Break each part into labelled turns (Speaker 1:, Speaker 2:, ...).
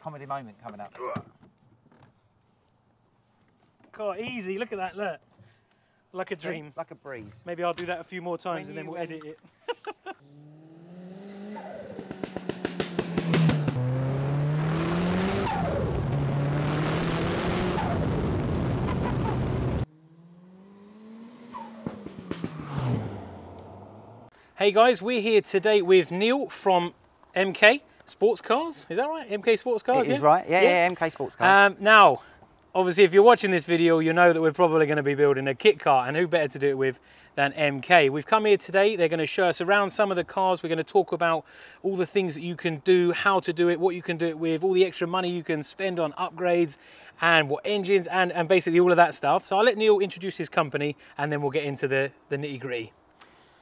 Speaker 1: comedy moment coming up.
Speaker 2: God, easy. Look at that. Look, like a dream.
Speaker 1: Like a breeze.
Speaker 2: Maybe I'll do that a few more times and then we'll edit it. Hey guys, we're here today with Neil from MK Sports Cars. Is that right? MK Sports Cars?
Speaker 1: It is right. Yeah, MK Sports Cars.
Speaker 2: Now, obviously, if you're watching this video, you know that we're probably going to be building a kit car, and who better to do it with than MK. We've come here today. They're going to show us around some of the cars. We're going to talk about all the things that you can do, how to do it, what you can do it with, all the extra money you can spend on upgrades, and what engines, and basically all of that stuff. So I'll let Neil introduce his company, and then we'll get into the nitty-gritty.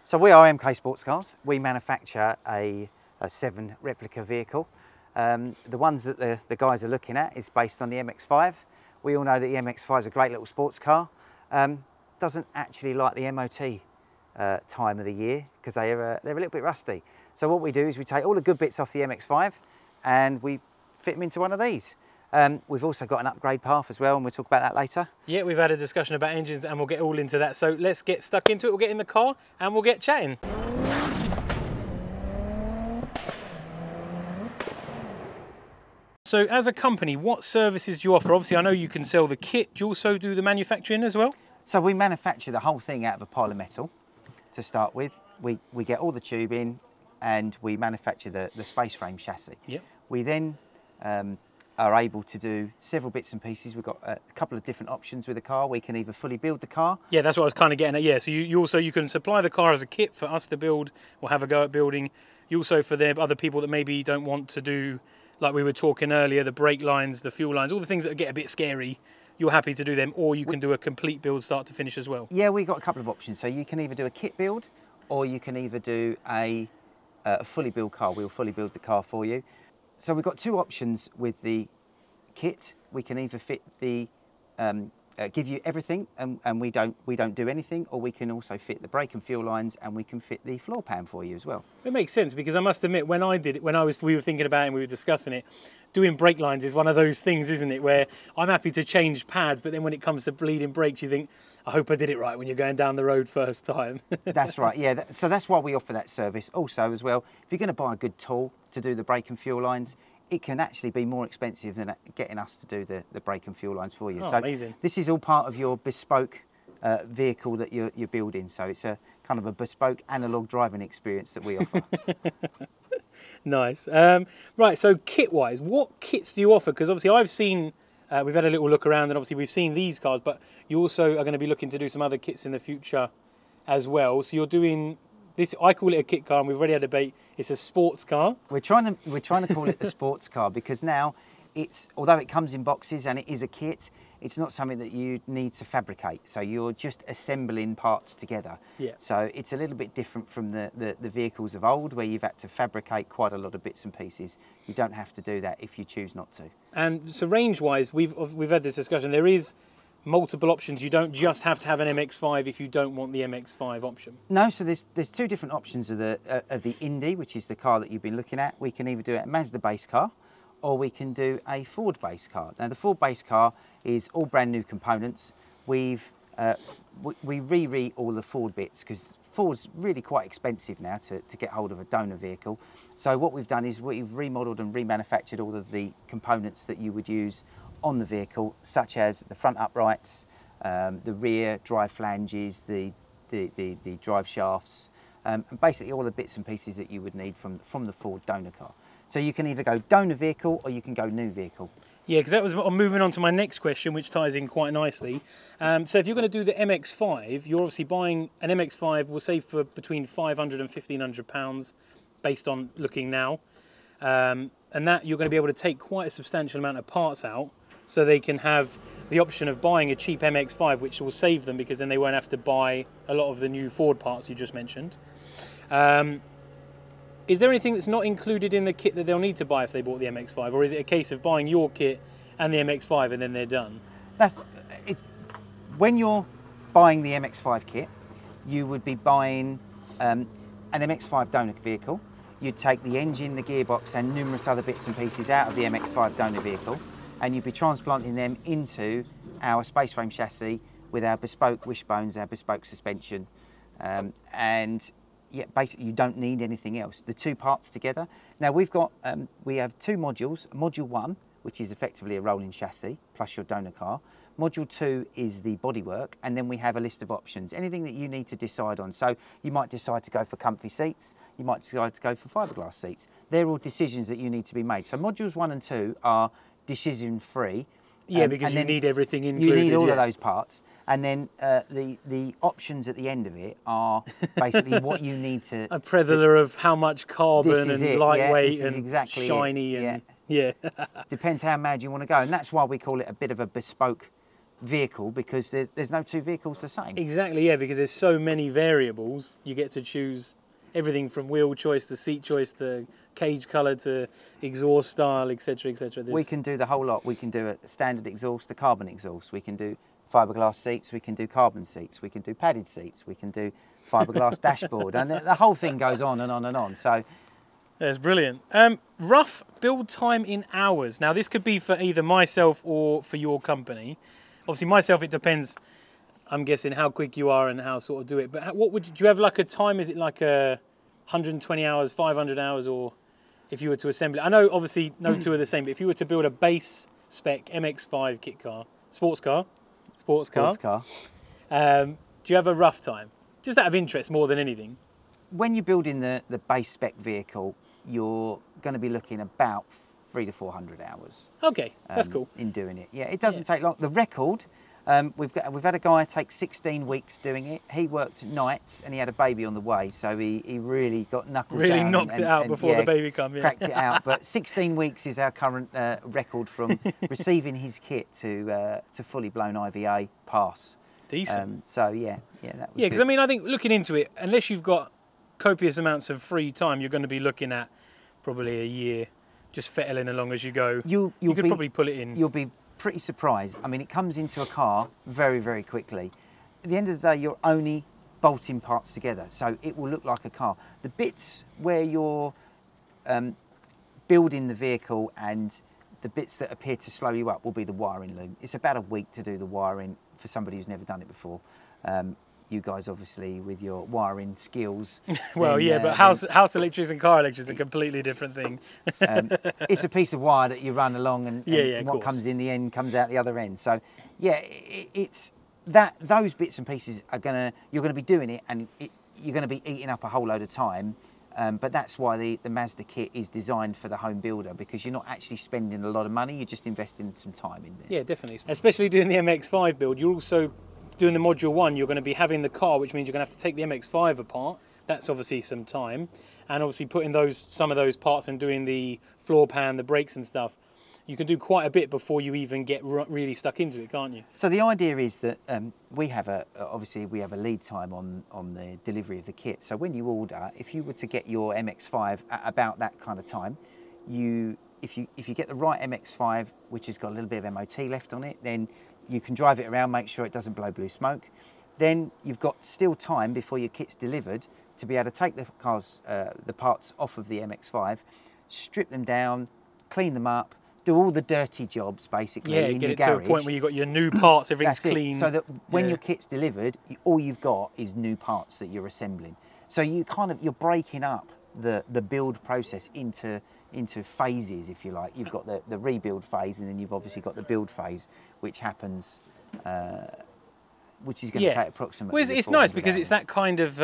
Speaker 1: So we are MK Sports Cars. We manufacture a 7 replica vehicle. The ones that the guys are looking at is based on the MX-5. We all know that the MX-5 is a great little sports car. Doesn't actually like the MOT time of the year because they're a little bit rusty. So what we do is we take all the good bits off the MX-5 and we fit them into one of these. We've also got an upgrade path as well, and we'll talk about that later. Yeah,
Speaker 2: we've had a discussion about engines and we'll get all into that. So let's get stuck into it. We'll get in the car and we'll get chatting. So as a company, what services do you offer? Obviously, I know you can sell the kit. Do you also do the manufacturing as well?
Speaker 1: So we manufacture the whole thing out of a pile of metal to start with. We get all the tubing and we manufacture the space frame chassis.
Speaker 2: Yep.
Speaker 1: We then are able to do several bits and pieces. We've got a couple of different options with the car. We can either fully build the car.
Speaker 2: Yeah, that's what I was kind of getting at. Yeah, so you can supply the car as a kit for us to build or have a go at building. You also, for the other people that maybe don't want to do, like we were talking earlier, the brake lines, the fuel lines, all the things that get a bit scary, you're happy to do them, or you can do a complete build start to finish as well.
Speaker 1: Yeah, we've got a couple of options. So you can either do a kit build, or you can either do a fully built car. We'll fully build the car for you. So we've got two options with the kit. We can either fit the give you everything and we don't do anything, or we can also fit the brake and fuel lines and we can fit the floor pan for you as well.
Speaker 2: It makes sense, because I must admit, when I did it, we were thinking about it and we were discussing it, doing brake lines is one of those things, isn't it, where I'm happy to change pads, but then when it comes to bleeding brakes, you think, I hope I did it right when you're going down the road first time.
Speaker 1: That's right, yeah. So that's why we offer that service. Also as well, if you're going to buy a good tool to do the brake and fuel lines, it can actually be more expensive than getting us to do the brake and fuel lines for you.
Speaker 2: Oh,
Speaker 1: so
Speaker 2: amazing.
Speaker 1: This is all part of your bespoke vehicle that you're building. So it's a kind of a bespoke analog driving experience that we offer.
Speaker 2: Nice. Right, so kit-wise, what kits do you offer? Because obviously I've seen, we've had a little look around, and obviously we've seen these cars, but you also are going to be looking to do some other kits in the future as well. So you're doing this, I call it a kit car, and we've already had a debate. It's a sports car.
Speaker 1: We're trying to call it the sports car because now although it comes in boxes and it is a kit, it's not something that you need to fabricate. So you're just assembling parts together.
Speaker 2: Yeah.
Speaker 1: So it's a little bit different from the vehicles of old, where you've had to fabricate quite a lot of bits and pieces. You don't have to do that if you choose not to. And
Speaker 2: so range-wise, we've had this discussion. There is multiple options. You don't just have to have an MX-5 if you don't want the MX-5 option.
Speaker 1: No, so there's two different options of the Indy, which is the car that you've been looking at. We can either do a Mazda base car, or we can do a Ford base car. Now the Ford base car is all brand new components. We re all the Ford bits because Ford's really quite expensive now to get hold of a donor vehicle. So what we've done is we've remodeled and remanufactured all of the components that you would use on the vehicle, such as the front uprights, the rear drive flanges, the drive shafts, and basically all the bits and pieces that you would need from the Ford donor car. So you can either go donor vehicle or you can go new vehicle.
Speaker 2: Yeah, because I'm moving on to my next question, which ties in quite nicely. So if you're going to do the MX-5, you're obviously buying an MX-5, we'll say for between £500 and £1,500 based on looking now. And that you're going to be able to take quite a substantial amount of parts out, so they can have the option of buying a cheap MX-5, which will save them because then they won't have to buy a lot of the new Ford parts you just mentioned. Is there anything that's not included in the kit that they'll need to buy if they bought the MX-5, or is it a case of buying your kit and the MX-5 and then they're done?
Speaker 1: When you're buying the MX-5 kit, you would be buying an MX-5 donor vehicle. you'd take the engine, the gearbox and numerous other bits and pieces out of the MX-5 donor vehicle, and you'd be transplanting them into our space frame chassis with our bespoke wishbones, our bespoke suspension, and yeah, basically you don't need anything else. The two parts together. Now we have two modules. Module 1, which is effectively a rolling chassis plus your donor car. Module 2 is the bodywork, and then we have a list of options, anything that you need to decide on. So you might decide to go for comfy seats, you might decide to go for fiberglass seats. They're all decisions that you need to be made. So modules 1 and 2 are decision free.
Speaker 2: Yeah, because you need everything included.
Speaker 1: You need all of those parts. And then the options at the end of it are basically what you need to...
Speaker 2: A predator of how much carbon and lightweight and
Speaker 1: exactly
Speaker 2: shiny and... Yeah.
Speaker 1: Depends how mad you want to go. And that's why we call it a bit of a bespoke vehicle, because there's no two vehicles the same.
Speaker 2: Exactly, yeah, because there's so many variables. You get to choose everything from wheel choice to seat choice to cage colour to exhaust style, etc, etc.
Speaker 1: We can do the whole lot. We can do a standard exhaust, a carbon exhaust. We can do fiberglass seats, we can do carbon seats, we can do padded seats, we can do fiberglass dashboard, and the whole thing goes on and on and on. So
Speaker 2: that's brilliant. Rough build time in hours. Now this could be for either myself or for your company. Obviously myself, it depends, I'm guessing, how quick you are and how sort of do it. But what do you have like a time? Is it like a 120 hours, 500 hours, or if you were to assemble it? I know obviously no two are the same, but if you were to build a base spec MX-5 kit car, sports car. Do you have a rough time? Just out of interest more than anything.
Speaker 1: When you're building the base spec vehicle, you're going to be looking about 300 to 400 hours.
Speaker 2: Okay, that's cool.
Speaker 1: In doing it, yeah, it doesn't take long. The record, we've had a guy take 16 weeks doing it. He worked nights and he had a baby on the way, so he really got knuckled down.
Speaker 2: Really knocked it out before the baby came. Yeah.
Speaker 1: Cracked it out. But 16 weeks is our current record from receiving his kit to fully blown IVA pass.
Speaker 2: Decent.
Speaker 1: So yeah, that was
Speaker 2: because I mean, I think looking into it, unless you've got copious amounts of free time, you're going to be looking at probably a year, just fettling along as you go. You could probably pull it in.
Speaker 1: You'll be pretty surprised. I mean, it comes into a car very, very quickly. At the end of the day, you're only bolting parts together, so it will look like a car. The bits where you're building the vehicle and the bits that appear to slow you up will be the wiring loom. It's about a week to do the wiring for somebody who's never done it before. You guys, obviously, with your wiring skills.
Speaker 2: Well,
Speaker 1: then,
Speaker 2: yeah, but house electrics and car electrics are a completely different thing.
Speaker 1: It's a piece of wire that you run along, and what
Speaker 2: course.
Speaker 1: comes in the end comes out the other end. So, yeah, it's that those bits and pieces are you're gonna be doing it, and you're gonna be eating up a whole load of time. But that's why the Mazda kit is designed for the home builder, because you're not actually spending a lot of money, you're just investing some time in there.
Speaker 2: Yeah, definitely. Especially doing the MX-5 build, you're also doing the Module 1, you're going to be having the car, which means you're going to have to take the MX-5 apart. That's obviously some time. And obviously putting some of those parts and doing the floor pan, the brakes and stuff, you can do quite a bit before you even get really stuck into it, can't you?
Speaker 1: So the idea is that we have a lead time on the delivery of the kit. So when you order, if you were to get your MX-5 at about that kind of time, if you get the right MX-5, which has got a little bit of MOT left on it, then you can drive it around, make sure it doesn't blow blue smoke. Then you've got still time before your kit's delivered to be able to take the parts off of the MX-5, strip them down, clean them up, do all the dirty jobs basically in
Speaker 2: get
Speaker 1: your
Speaker 2: it
Speaker 1: garage.
Speaker 2: to a point where you've got your new parts, everything's clean.
Speaker 1: So that when your kit's delivered, all you've got is new parts that you're assembling. So you're breaking up the build process into phases, if you like. You've got the rebuild phase, and then you've obviously got the build phase, which happens, which is going to take approximately.
Speaker 2: Well, it's nice because it's that kind of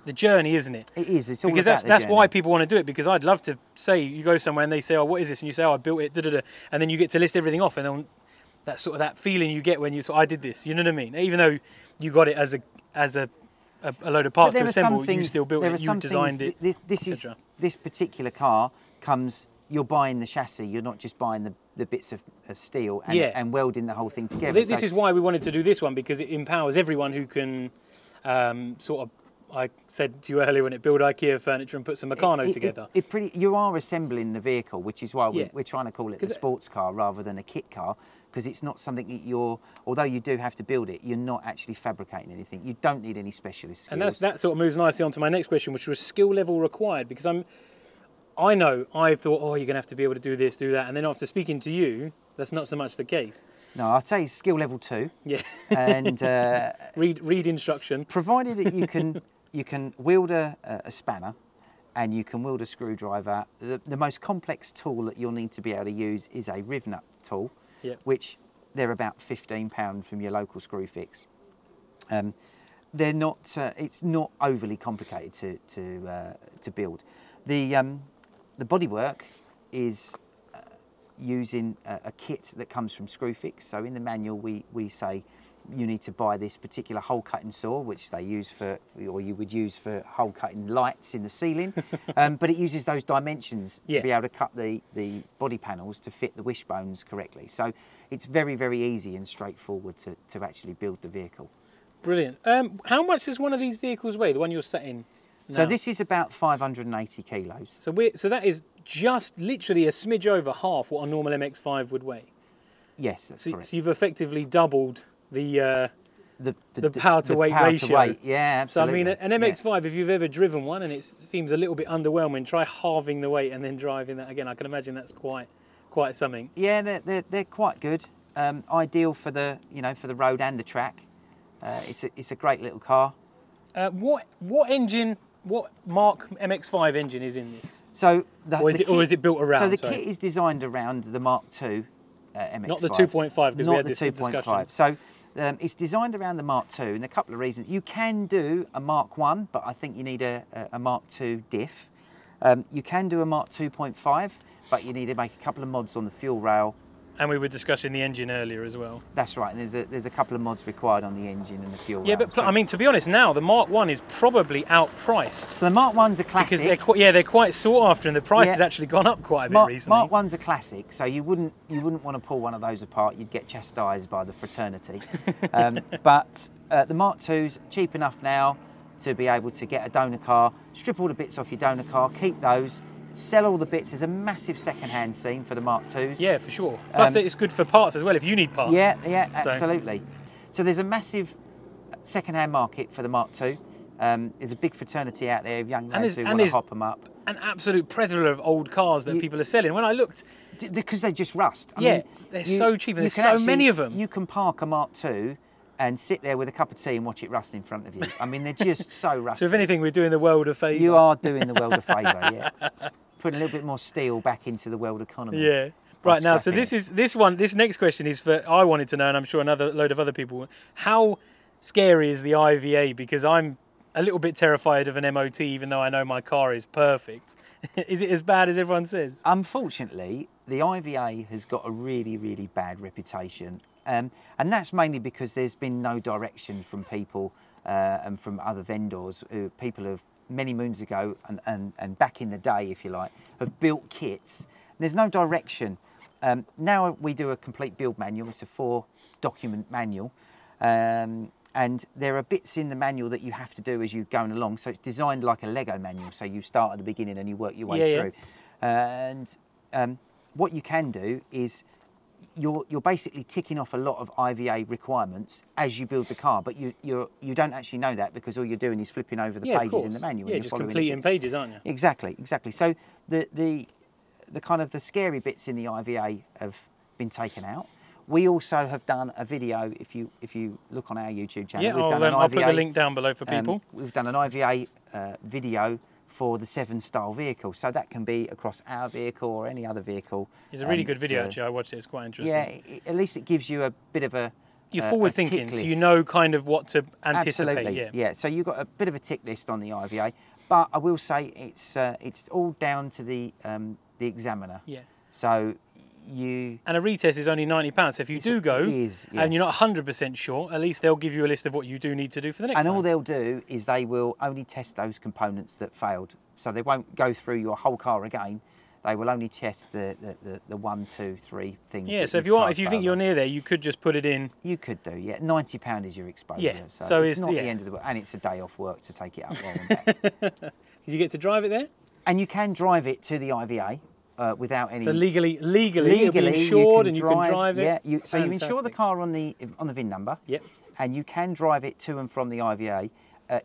Speaker 2: the journey, isn't it?
Speaker 1: It is. It's all
Speaker 2: because
Speaker 1: about
Speaker 2: that's why people want to do it. Because I'd love to say you go somewhere and they say, "Oh, what is this?" and you say, "Oh, I built it," and then you get to list everything off, and then that's sort of that feeling you get when you I did this. You know what I mean? Even though you got it as a load of parts to assemble, you still built it, you designed it, etc.
Speaker 1: This particular car comes, you're buying the chassis, you're not just buying the bits of steel and welding the whole thing together.
Speaker 2: Well, this is why we wanted to do this one, because it empowers everyone who can sort of I said to you earlier when it built IKEA furniture and put some Meccano together.
Speaker 1: You are assembling the vehicle, which is why
Speaker 2: Yeah.
Speaker 1: we're trying to call it a sports car rather than a kit car, because it's not something that although you do have to build it, you're not actually fabricating anything. You don't need any specialist skills.
Speaker 2: And that sort of moves nicely onto my next question, which was skill level required, because I know I thought, oh, you're going to have to be able to do this, do that, and then after speaking to you, that's not so much the case.
Speaker 1: No, I'd say skill level 2.
Speaker 2: Yeah.
Speaker 1: And
Speaker 2: read instruction.
Speaker 1: Provided that you can wield a spanner and you can wield a screwdriver. The most complex tool that you'll need to be able to use is a riv nut tool, which they're about £15 from your local screw fix. They're not. It's not overly complicated to build. The bodywork is using a kit that comes from Screwfix. So in the manual we say you need to buy this particular hole cutting saw, which they use for, or you would use for hole cutting lights in the ceiling, but it uses those dimensions to be able to cut the body panels to fit the wishbones correctly. So it's very, very easy and straightforward to actually build the vehicle.
Speaker 2: Brilliant. How much does one of these vehicles weigh, the one you're sat in now?
Speaker 1: So this is about 580 kilos.
Speaker 2: So that is just literally a smidge over half what a normal MX-5 would weigh.
Speaker 1: Yes, that's correct.
Speaker 2: So you've effectively doubled the power to weight ratio.
Speaker 1: Yeah, absolutely.
Speaker 2: So I mean, an MX-5, if you've ever driven one and it seems a little bit underwhelming, try halving the weight and then driving that again. I can imagine that's quite something.
Speaker 1: Yeah, they're quite good. Ideal for the road and the track. It's a great little car.
Speaker 2: What engine? What Mark MX-5 engine is in this?
Speaker 1: So
Speaker 2: or is it built around?
Speaker 1: So the kit is designed around the Mark II MX-5.
Speaker 2: Not the 2.5, because we had this discussion.
Speaker 1: So it's designed around the Mark II, and a couple of reasons. You can do a Mark 1, but I think you need a Mark II diff. You can do a Mark 2.5, but you need to make a couple of mods on the fuel rail.
Speaker 2: And we were discussing the engine earlier as well.
Speaker 1: That's right, and there's a couple of mods required on the engine and the fuel rail.
Speaker 2: Yeah, but I mean, to be honest, now the Mark 1 is probably outpriced.
Speaker 1: So the Mark 1's a classic.
Speaker 2: Because they're quite sought after, and the price has actually gone up quite a bit recently.
Speaker 1: Mark 1's a classic, so you wouldn't want to pull one of those apart. You'd get chastised by the fraternity. But the Mark 2's cheap enough now to be able to get a donor car, strip all the bits off your donor car, keep those, sell all the bits. There's a massive second-hand scene for the Mark IIs.
Speaker 2: Yeah, for sure. Plus, it's good for parts as well, if you need parts.
Speaker 1: Yeah, absolutely. So there's a massive second-hand market for the Mark II. There's a big fraternity out there of young lads who want to hop them up.
Speaker 2: An absolute plethora of old cars that people are selling. When I looked...
Speaker 1: Because they just rust. I
Speaker 2: mean,
Speaker 1: they're
Speaker 2: so cheap, and there's so many of them.
Speaker 1: You can park a Mark II and sit there with a cup of tea and watch it rust in front of you. I mean, they're just so rusty.
Speaker 2: So if anything, we're doing the world a favour.
Speaker 1: You are doing the world a favour, yeah. Putting a little bit more steel back into the world economy.
Speaker 2: Yeah. Right, now, so this next question is for, I wanted to know, and I'm sure another load of other people, how scary is the IVA? Because I'm a little bit terrified of an MOT, even though I know my car is perfect. Is it as bad as everyone says?
Speaker 1: Unfortunately, the IVA has got a really, really bad reputation. And that's mainly because there's been no direction from people and from other vendors. People have, many moons ago and back in the day, if you like, have built kits. There's no direction. Now we do a complete build manual. It's a 4-document manual. And there are bits in the manual that you have to do as you're going along. So it's designed like a Lego manual. So you start at the beginning and you work your way through. And what you can do is you're basically ticking off a lot of IVA requirements as you build the car, but you don't actually know that, because all you're doing is flipping over the pages in the manual.
Speaker 2: Yeah, just completing pages, aren't you?
Speaker 1: Exactly. So the kind of the scary bits in the IVA have been taken out. We also have done a video. If you look on our YouTube channel,
Speaker 2: I'll put the link down below for people.
Speaker 1: We've done an IVA video for the 7-style vehicle, so that can be across our vehicle or any other vehicle.
Speaker 2: It's a really good video, actually. I watched it. It's quite interesting.
Speaker 1: Yeah, at least it gives you a bit of a...
Speaker 2: You're forward thinking, so you know kind of what to anticipate.
Speaker 1: Absolutely, yeah. So you've got a bit of a tick list on the IVA, but I will say it's all down to the examiner.
Speaker 2: Yeah.
Speaker 1: So
Speaker 2: and a retest is only £90. So if you do go and you're not 100% sure, at least they'll give you a list of what you do need to do for the next time.
Speaker 1: And all they'll do is they will only test those components that failed. So they won't go through your whole car again. They will only test the 1, 2, 3 things.
Speaker 2: Yeah, so if you think you're near there, you could just put it in.
Speaker 1: You could do, yeah. £90 is your exposure.
Speaker 2: Yeah,
Speaker 1: so it's not the end of the world, and it's a day off work to take it up there and back.
Speaker 2: Did you get to drive it there?
Speaker 1: And you can drive it to the IVA without any.
Speaker 2: So legally it'll be insured, and you can drive it.
Speaker 1: Yeah, so you insure the car on the VIN number.
Speaker 2: Yep.
Speaker 1: And you can drive it to and from the IVA.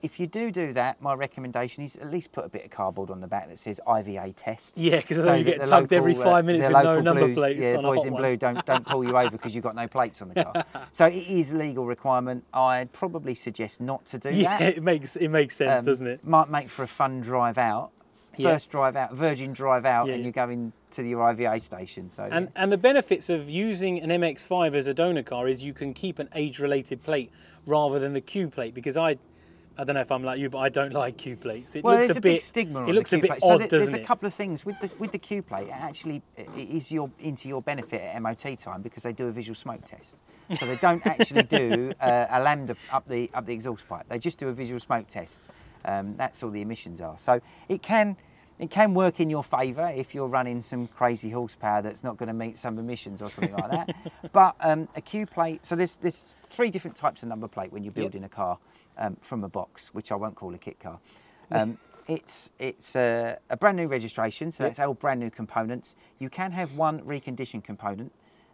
Speaker 1: If you do that, my recommendation is at least put a bit of cardboard on the back that says IVA test.
Speaker 2: Yeah, because you get tugged every 5 minutes with no number plates.
Speaker 1: Yeah,
Speaker 2: on
Speaker 1: boys
Speaker 2: a hot
Speaker 1: in
Speaker 2: one.
Speaker 1: blue don't pull you over because you've got no plates on the car. So it is a legal requirement. I'd probably suggest not to do that.
Speaker 2: Yeah, it makes sense, doesn't it?
Speaker 1: Might make for a fun drive out. First drive out, virgin drive out, and you're going to your IVA station. So
Speaker 2: and the benefits of using an MX-5 as a donor car is you can keep an age-related plate rather than the Q plate, because I don't know if I'm like you, but I don't like Q plates. It looks
Speaker 1: there's a big stigma on
Speaker 2: it looks
Speaker 1: the
Speaker 2: a
Speaker 1: Q
Speaker 2: bit
Speaker 1: plate.
Speaker 2: odd,
Speaker 1: So
Speaker 2: doesn't
Speaker 1: there's
Speaker 2: it?
Speaker 1: a couple of things with the Q plate. Actually, it is into your benefit at MOT time, because they do a visual smoke test. So they don't actually do a lambda up the exhaust pipe. They just do a visual smoke test. That's all the emissions are. So it can work in your favour if you're running some crazy horsepower that's not going to meet some emissions or something like that. But a Q plate. So there's 3 different types of number plate when you're building a car. From a box, which I won't call a kit car. It's a brand new registration, so that's all brand new components. You can have one reconditioned component,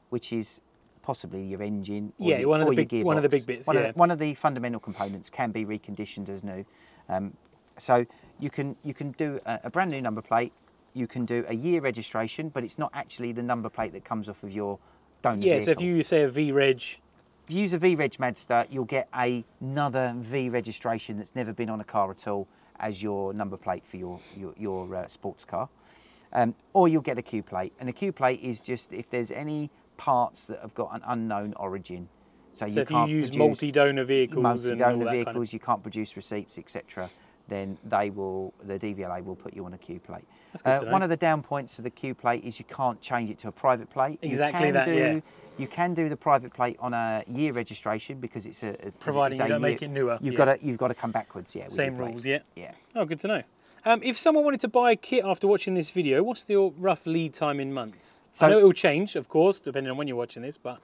Speaker 1: which is possibly your engine or your gearbox.
Speaker 2: One of the big bits.
Speaker 1: One of the fundamental components can be reconditioned as new. So you can do a brand new number plate. You can do a year registration, but it's not actually the number plate that comes off of your donor vehicle.
Speaker 2: So if you say a V-Reg.
Speaker 1: If you use a V-Reg Mazda, you'll get another V registration that's never been on a car at all as your number plate for your sports car. Or you'll get a Q plate. And a Q plate is just if there's any parts that have got an unknown origin. So
Speaker 2: if you use multi-donor vehicles,
Speaker 1: you can't produce receipts, etc., then the DVLA will put you on a Q plate.
Speaker 2: That's good to know.
Speaker 1: One of the down points of the Q plate is you can't change it to a private plate. You can do the private plate on a year registration because it's
Speaker 2: providing you don't make it newer.
Speaker 1: You've got to come backwards. Yeah.
Speaker 2: Same rules. Yeah.
Speaker 1: Yeah.
Speaker 2: Oh, good to know. If someone wanted to buy a kit after watching this video, what's the rough lead time in months? So, I know it will change, of course, depending on when you're watching this, but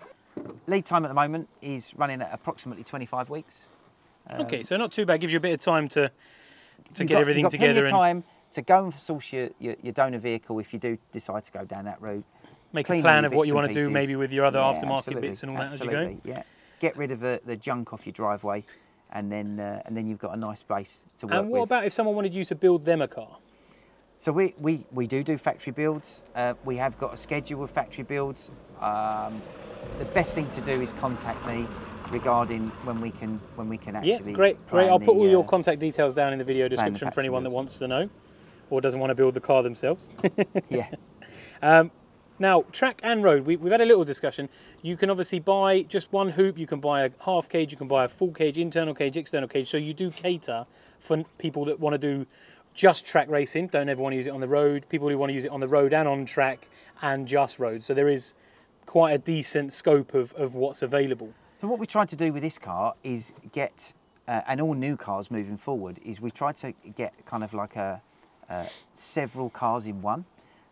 Speaker 1: lead time at the moment is running at approximately 25 weeks.
Speaker 2: Okay, so not too bad. Gives you a bit of time to get everything together.
Speaker 1: Plenty of time to go and source your donor vehicle if you do decide to go down that route.
Speaker 2: Make a plan of what you want to do, maybe with your other aftermarket bits and all that as you go.
Speaker 1: Yeah, get rid of the junk off your driveway, and then you've got a nice base to work with.
Speaker 2: And what about if someone wanted you to build them a car?
Speaker 1: So we do factory builds. We have got a schedule of factory builds. The best thing to do is contact me regarding when we can actually.
Speaker 2: Yeah, great. I'll put all your contact details down in the video description for anyone that wants to know, or doesn't want to build the car themselves.
Speaker 1: Yeah.
Speaker 2: Now, track and road, we've had a little discussion. You can obviously buy just one hoop, you can buy a half cage, you can buy a full cage, internal cage, external cage. So you do cater for people that want to do just track racing, don't ever want to use it on the road, people who want to use it on the road and on track and just road. So there is quite a decent scope of what's available.
Speaker 1: So what we tried to do with this car is get, and all new cars moving forward, is we tried to get kind of like several cars in one.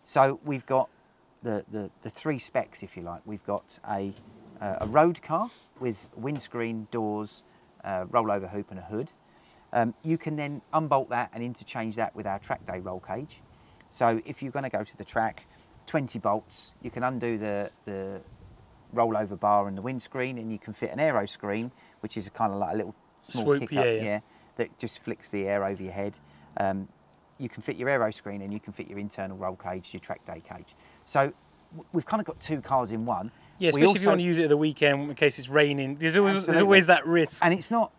Speaker 1: So we've got the 3 specs, if you like. We've got a road car with windscreen, doors, rollover hoop and a hood. You can then unbolt that and interchange that with our track day roll cage. So if you're going to go to the track, 20 bolts, you can undo the rollover bar and the windscreen, and you can fit an aero screen, which is kind of like a little small
Speaker 2: swoop,
Speaker 1: kick-up, that just flicks the air over your head. You can fit your aero screen, and you can fit your internal roll cage, your track day cage. So we've kind of got 2 cars in one.
Speaker 2: Yeah, especially if you want to use it at the weekend in case it's raining. There's always that risk.
Speaker 1: And it's not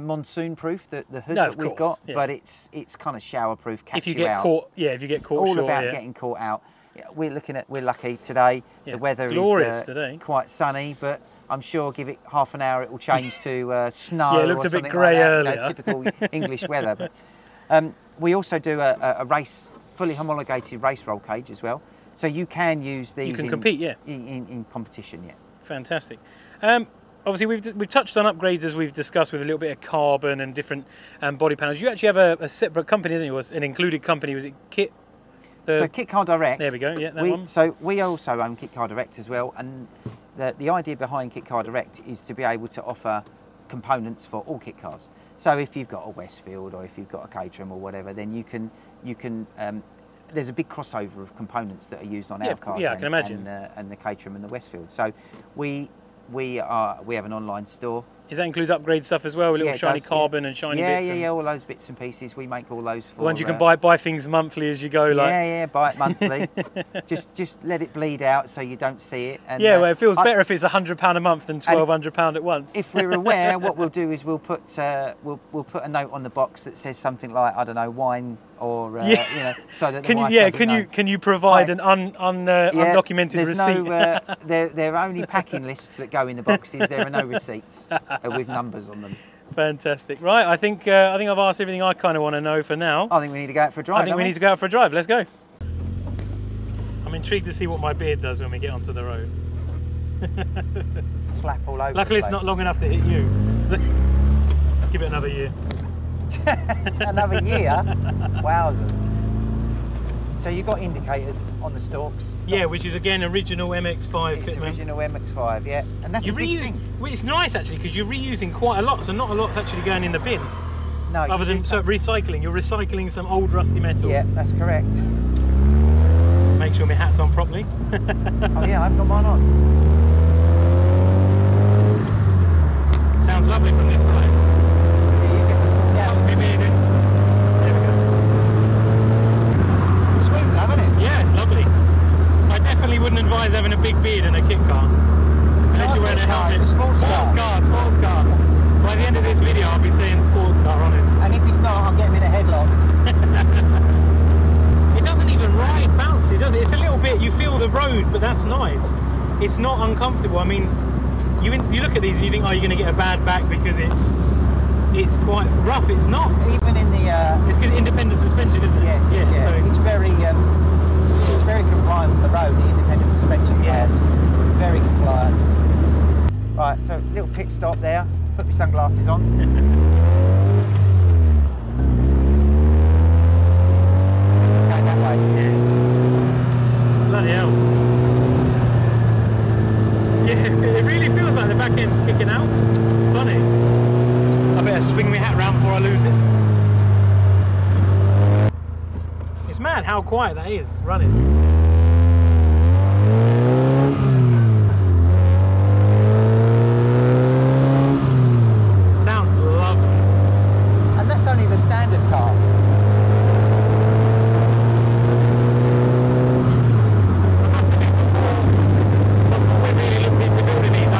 Speaker 1: monsoon proof, the hood
Speaker 2: no,
Speaker 1: that we've got, but it's kind of shower proof.
Speaker 2: If you get caught, if you get caught,
Speaker 1: it's all about getting caught out. We're lucky today. The weather
Speaker 2: glorious
Speaker 1: is
Speaker 2: today.
Speaker 1: Quite sunny, but I'm sure give it half an hour it will change to snow.
Speaker 2: Yeah, it looked a bit grey earlier.
Speaker 1: Typical English weather. But we also do a race, fully homologated race roll cage as well. So you can use these.
Speaker 2: You can compete,
Speaker 1: in competition, yeah.
Speaker 2: Fantastic. Obviously, we've touched on upgrades as we've discussed with a little bit of carbon and different body panels. You actually have a separate company, didn't you? An included company. Was it Kit?
Speaker 1: So Kit Car Direct.
Speaker 2: There we go. Yeah, that one.
Speaker 1: So we also own Kit Car Direct as well, and the idea behind Kit Car Direct is to be able to offer components for all kit cars. So if you've got a Westfield or if you've got a Caterham or whatever, then you can there's a big crossover of components that are used on our cars.
Speaker 2: Yeah, I can imagine.
Speaker 1: And the Caterham and the Westfield. So we have an online store.
Speaker 2: Does that include upgrade stuff as well? A little shiny carbon and shiny bits?
Speaker 1: Yeah, all those bits and pieces. We make all those for...
Speaker 2: The ones you can buy things monthly as you go, like...
Speaker 1: Yeah, buy it monthly. just let it bleed out so you don't see it. And,
Speaker 2: well, it feels better if it's £100 a month than £1,200 at once.
Speaker 1: If we're aware, what we'll do is we'll put a note on the box that says something like, I don't know, wine or, so that the wife doesn't know.
Speaker 2: Can you provide an undocumented receipt?
Speaker 1: No, there are only packing lists that go in the boxes. There are no receipts with numbers on them.
Speaker 2: Fantastic. Right, I think I've asked everything I kind of want to know for now.
Speaker 1: I think we need to go out for a drive.
Speaker 2: I think we need to go out for a drive. Let's go. I'm intrigued to see what my beard does when we get onto the road.
Speaker 1: Flap all over.
Speaker 2: Luckily, it's not long enough to hit you. Give it another year.
Speaker 1: Another year? Wowzers. So you've got indicators on the stalks?
Speaker 2: Yeah, which is again original MX5 fitment.
Speaker 1: Original MX5, yeah. And that's a big thing.
Speaker 2: Well, it's nice actually because you're reusing quite a lot, so not a lot's actually going in the bin.
Speaker 1: No.
Speaker 2: Other than recycling, you're recycling some old rusty metal.
Speaker 1: Yeah, that's correct.
Speaker 2: Make sure my hat's on properly.
Speaker 1: Oh yeah, I've got mine on.
Speaker 2: Sounds lovely from this side. Wouldn't advise having a big beard in a kit car unless you're wearing a helmet.
Speaker 1: It's a sports car.
Speaker 2: By the end of this video I'll be saying sports car, honest.
Speaker 1: And if he's not, I'll get him in a headlock.
Speaker 2: It doesn't even ride bouncy, does it? It's a little bit, you feel the road, but that's nice. It's not uncomfortable. I mean, you look at these and you think, oh, you're going to get a bad back because it's quite rough. It's not.
Speaker 1: Even in the...
Speaker 2: it's because independent suspension, isn't it?
Speaker 1: Yeah, so it's very compliant for the road, the independent suspension cars. Very compliant. Right, so little pit stop there. Put my sunglasses on. Go that way.
Speaker 2: Yeah. Bloody hell. Yeah, it really feels like the back end's kicking out. It's funny. I better swing my hat round before I lose it. It's mad how quiet that is running. Sounds lovely.
Speaker 1: And that's only the standard car.
Speaker 2: Before we really looked into building these,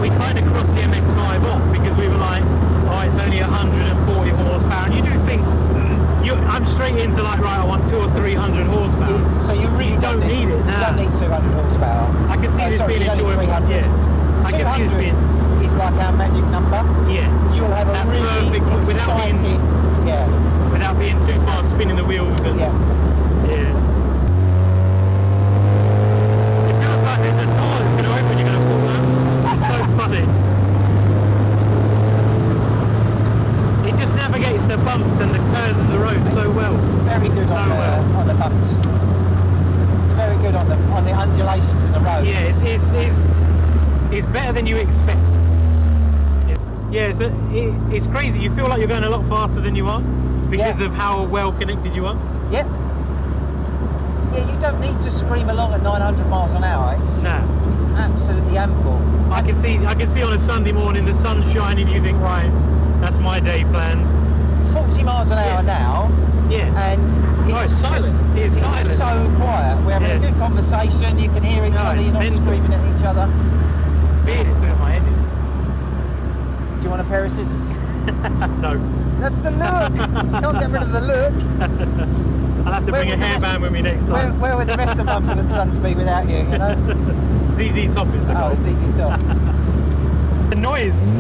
Speaker 2: we kind of crossed the MX5 off because we were like, oh, it's only 140 horsepower, and you do think. I'm straight into like, right, I want 200 or 300 horsepower.
Speaker 1: So you really
Speaker 2: don't need it.
Speaker 1: You don't need 200 horsepower.
Speaker 2: I can see this being enjoyable. Yeah. I can see this being...
Speaker 1: is like our magic number.
Speaker 2: Yeah.
Speaker 1: You'll have a really exciting...
Speaker 2: Without being too fast, spinning the wheels and...
Speaker 1: Yeah.
Speaker 2: It feels like there's a door that's going to open, you're going to fall down. It's so funny. It just navigates the bumps and the curves of the road so well.
Speaker 1: It's very good on the bumps. It's very good on the undulations in the road.
Speaker 2: Yeah, it's better than you expect. It's crazy. You feel like you're going a lot faster than you are because of how well connected you are.
Speaker 1: Yeah. Yeah, you don't need to scream along at 900 miles an hour. It's absolutely ample.
Speaker 2: I can see on a Sunday morning the sun shining. You think, right, that's my day planned.
Speaker 1: 40 miles an hour now.
Speaker 2: Yeah.
Speaker 1: And it's
Speaker 2: silent. It's silent.
Speaker 1: So quiet. We're having a good conversation. You can hear each other. You're not screaming at each other.
Speaker 2: Beard is doing my head in.
Speaker 1: Do you want a pair of scissors?
Speaker 2: No.
Speaker 1: That's the look. Can't get rid of the look.
Speaker 2: I'll have to bring a hairband with me next time.
Speaker 1: Where would the rest of Mumford and Sons be without you, you know?
Speaker 2: ZZ Top is the goal.
Speaker 1: Oh, ZZ Top.
Speaker 2: The noise.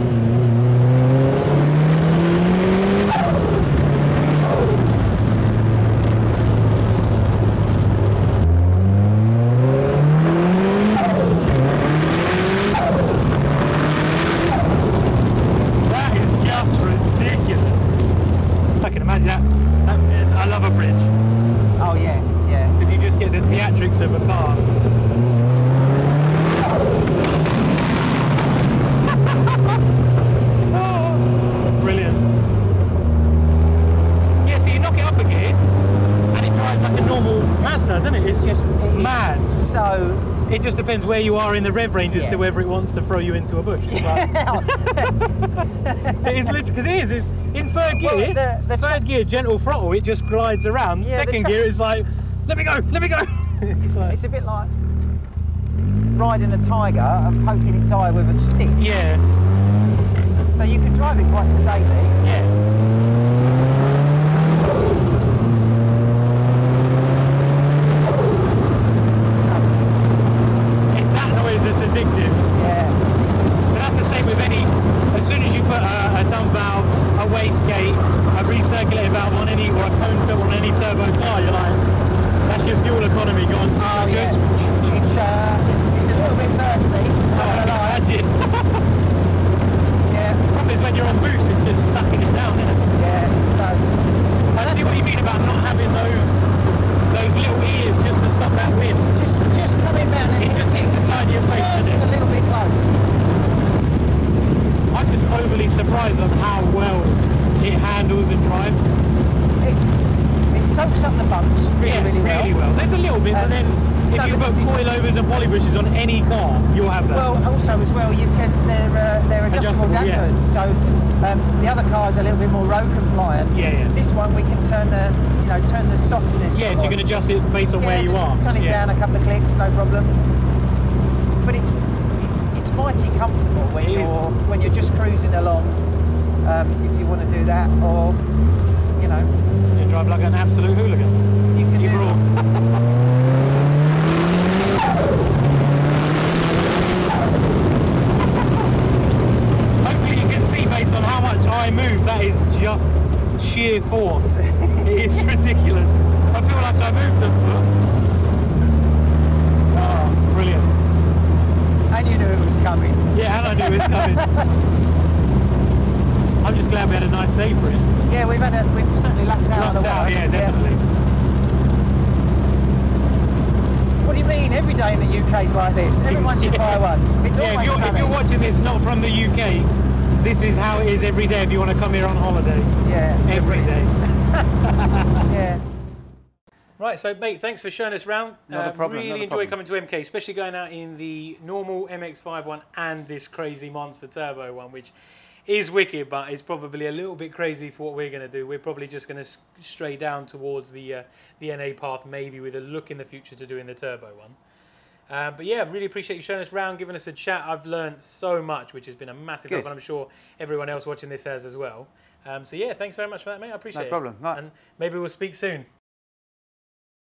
Speaker 2: get the theatrics of a car. Oh, brilliant. Yeah, so you knock it up a gear and it drives like a normal Mazda, doesn't it? It's just mad.
Speaker 1: So
Speaker 2: it just depends where you are in the rev range as to whether it wants to throw you into a bush. It's like, it is literally, because it is, it's in third gear,
Speaker 1: the
Speaker 2: third gear, gentle throttle, it just glides around.
Speaker 1: Yeah,
Speaker 2: second gear is like, let me go, let me go.
Speaker 1: It's a bit like riding a tiger and poking its eye with a stick.
Speaker 2: Yeah.
Speaker 1: So you can drive it quite sedately.
Speaker 2: Yeah. It's that noise that's addictive.
Speaker 1: Yeah.
Speaker 2: But that's the same with any, as soon as you put a dump valve, a wastegate, a recirculating valve on any, or a cone filter on any turbo car, you're like, that's your fuel economy gone.
Speaker 1: Oh yeah. It's a little bit thirsty.
Speaker 2: Imagine.
Speaker 1: Yeah.
Speaker 2: The problem is when you're on boost, it's just sucking it down, isn't it?
Speaker 1: Yeah, it does.
Speaker 2: I see what you mean about not having those little ears just to stop that wind.
Speaker 1: Just coming down.
Speaker 2: It just hits inside your face,
Speaker 1: Just
Speaker 2: doesn't
Speaker 1: a
Speaker 2: it?
Speaker 1: little bit close.
Speaker 2: I'm just overly surprised on how well it handles and drives.
Speaker 1: It soaks up the bumps really well.
Speaker 2: There's a little bit, but then if you put coilovers and poly brushes on any car, you'll have that.
Speaker 1: Well, also as well, you can they're adjustable dampers.
Speaker 2: Yeah.
Speaker 1: So the other car's a little bit more road compliant.
Speaker 2: Yeah.
Speaker 1: This one we can turn the softness.
Speaker 2: Yeah, so you can adjust it based on where you are.
Speaker 1: Turn it down a couple of clicks, no problem. But it's mighty comfortable when you're just cruising along. If you want to do that, or
Speaker 2: you drive like an absolute hooligan.
Speaker 1: you can
Speaker 2: Either or. Hopefully you can see based on how much I move, that is just sheer force. It is ridiculous. I feel like I moved a foot. Oh, brilliant.
Speaker 1: And you knew it was coming.
Speaker 2: Yeah, and I knew it was coming. I'm just glad we had a nice day for it.
Speaker 1: Yeah, we've certainly lapped out.
Speaker 2: Yeah, definitely.
Speaker 1: What do you mean? Every day in the UK is like this. Everyone should buy one. It's always sunny.
Speaker 2: If you're watching this not from the UK, this is how it is every day if you want to come here on holiday.
Speaker 1: Yeah.
Speaker 2: Every day.
Speaker 1: Yeah.
Speaker 2: Right, so mate, thanks for showing us around.
Speaker 1: Not a problem.
Speaker 2: Really enjoy coming to MK, especially going out in the normal MX-5 one and this crazy monster turbo one, which is wicked, but it's probably a little bit crazy for what we're going to do. We're probably just going to stray down towards the NA path, maybe with a look in the future to doing the turbo one. But yeah, I really appreciate you showing us around, giving us a chat. I've learned so much, which has been a massive help, and I'm sure everyone else watching this has as well. So yeah, thanks very much for that, mate. I appreciate it.
Speaker 1: No problem. Right.
Speaker 2: And maybe we'll speak soon.